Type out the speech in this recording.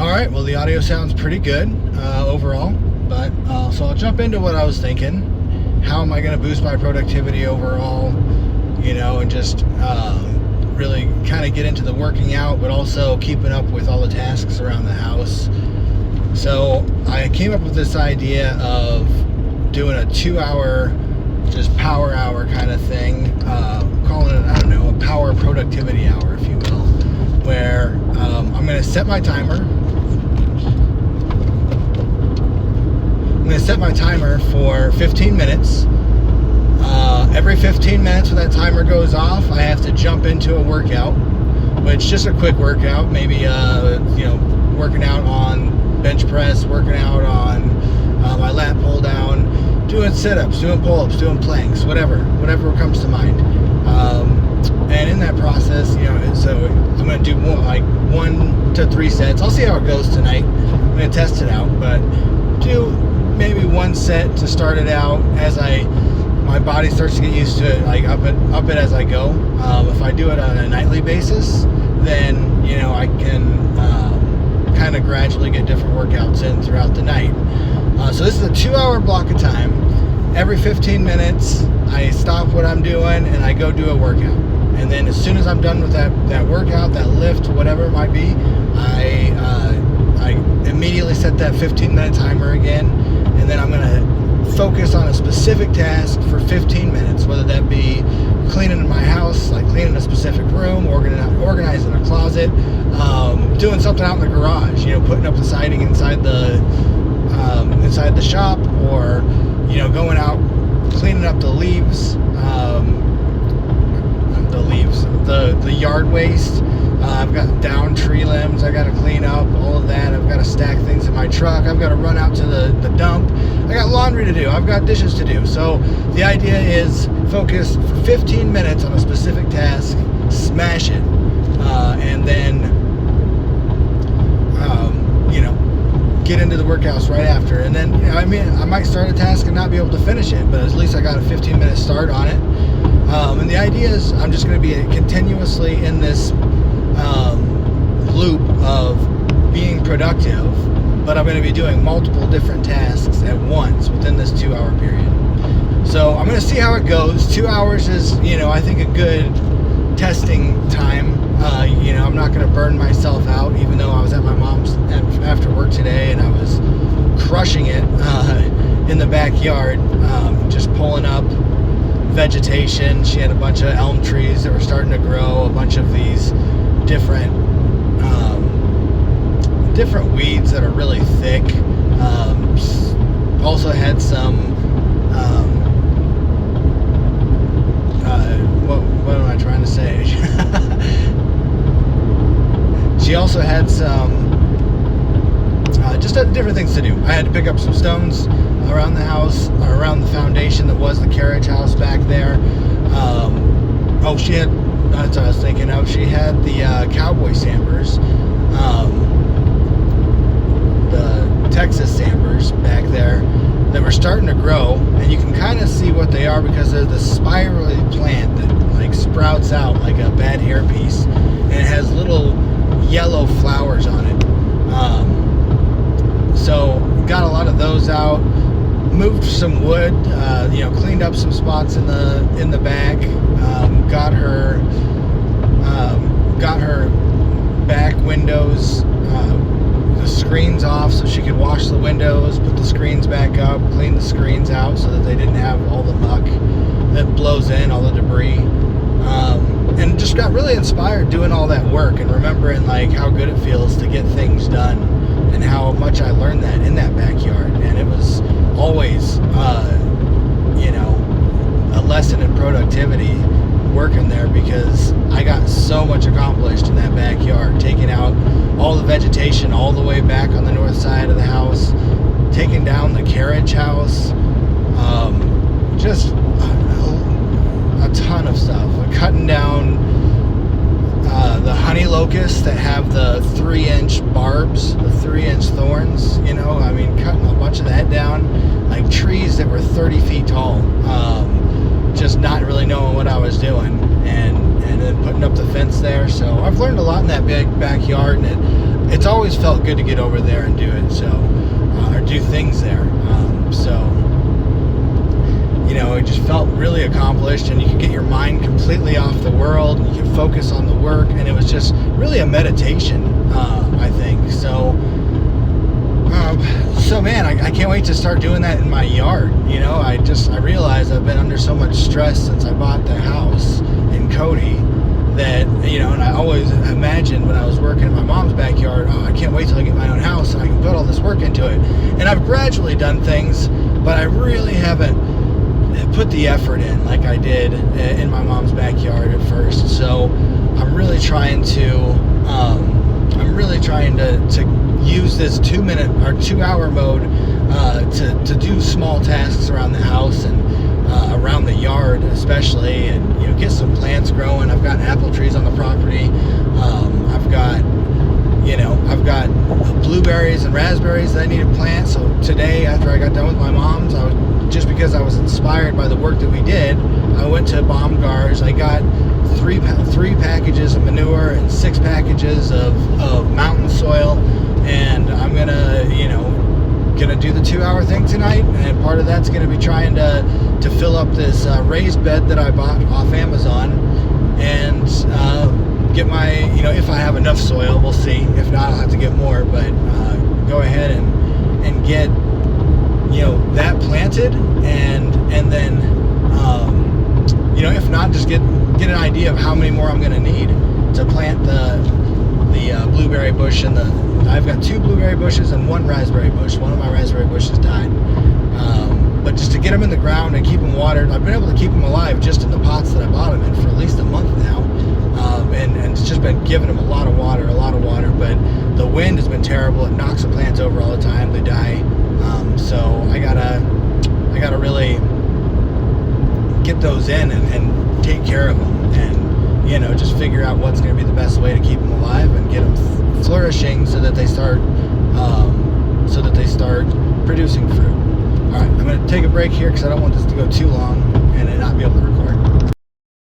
Alright, well the audio sounds pretty good overall, but so I'll jump into what I was thinking. How am I going to boost my productivity overall, and just really kind of get into the working out, but also keeping up with all the tasks around the house. So I came up with this idea of doing a 2-hour just power hour kind of thing, calling it, I don't know, a power productivity hour, if you will, where I'm going to set my timer. I'm going to set my timer for 15 minutes. Every 15 minutes when that timer goes off, I have to jump into a workout, which is just a quick workout, maybe working out on bench press, working out on my lat pull down, doing sit-ups, doing pull-ups, doing planks, whatever comes to mind. And in that process, so I'm going to do 1 to 3 sets. I'll see how it goes tonight. I'm going to test it out, but do maybe 1 set to start it out as my body starts to get used to it, like up it as I go. If I do it on a nightly basis, then I can kind of gradually get different workouts in throughout the night. So this is a 2-hour block of time. Every 15 minutes, I stop what I'm doing and I go do a workout. And then as soon as I'm done with that workout, that lift, whatever it might be, I immediately set that 15-minute timer again, and then I'm going to focus on a specific task for 15 minutes, whether that be cleaning my house, like cleaning a specific room, organizing a closet, doing something out in the garage, putting up the siding inside the shop, or going out cleaning up the leaves, the yard waste. I've got down tree limbs I got to clean up, all of that. I've got to stack things in my truck. I've got to run out to the dump. I got laundry to do. I've got dishes to do. So the idea is focus for 15 minutes on a specific task, smash it, and then get into the workouts right after. And then I might start a task and not be able to finish it, but at least I got a 15-minute start on it. And the idea is I'm just going to be continuously in this loop of being productive, but I'm going to be doing multiple different tasks at once within this 2-hour period. So I'm going to see how it goes. 2 hours is, I think a good testing time. I'm not going to burn myself out, even though I was at my mom's after work today and I was crushing it in the backyard, just pulling up vegetation. She had a bunch of elm trees that were starting to grow, a bunch of these different weeds that are really thick. Also had some what am I trying to say? She also had some just different things to do. I had to pick up some stones around the house, or around the foundation that was the carriage house back there. That's what I was thinking of. She had the cowboy sanders, the Texas sanders back there that were starting to grow, and you can kind of see what they are because they're the spirally plant that sprouts out like a bad hairpiece, and it has little yellow flowers on it. So got a lot of those out, moved some wood, cleaned up some spots in the back, got her back windows, the screens off so she could wash the windows, put the screens back up, clean the screens out so that they didn't have all the muck that blows in, all the debris. And just got really inspired doing all that work and remembering how good it feels to get things done and how much I learned that in that backyard. And it was always a lesson in productivity working there, because I got so much accomplished in that backyard, taking out all the vegetation all the way back on the north side of the house, taking down the carriage house, just a ton of stuff. Cutting down the honey locusts that have the 3-inch barbs, the 3-inch thorns, cutting a bunch of that down, trees that were 30 feet tall, just not really knowing what I was doing, and then putting up the fence there. So I've learned a lot in that big backyard, and it's always felt good to get over there and do it. So, or do things there. It just felt really accomplished, and you could get your mind completely off the world, and you could focus on the work, and it was just really a meditation, I think. So man, I can't wait to start doing that in my yard. I realized I've been under so much stress since I bought the house in Cody that, and I always imagined when I was working in my mom's backyard, I can't wait till I get my own house and I can put all this work into it. And I've gradually done things, but I really haven't put the effort in like I did in my mom's backyard at first. So I'm really trying to use this 2 minute or 2 hour mode to do small tasks around the house and around the yard especially, and get some plants growing. I've got apple trees on the property. I've got blueberries and raspberries that I need to plant. So today, after I got done with my mom's, just because I was inspired by the work that we did, I went to Baumgars. I got three packages of manure and 6 packages of mountain soil, and I'm gonna do the 2 hour thing tonight. And part of that's gonna be trying to fill up this raised bed that I bought off Amazon, and get my, if I have enough soil, we'll see. If not, I'll have to get more, but go ahead and get that planted, and then if not, just get an idea of how many more I'm going to need to plant the blueberry bush. And I've got 2 blueberry bushes and 1 raspberry bush. One of my raspberry bushes died, but just to get them in the ground and keep them watered. I've been able to keep them alive just in the pots that I bought them in for at least a month now, and it's just been giving them a lot of water. But the wind has been terrible. It knocks the plants over all the time. They die. So I gotta really get those in and take care of them, and just figure out what's going to be the best way to keep them alive and get them flourishing so that they start producing fruit. All right, I'm going to take a break here because I don't want this to go too long and not be able to record.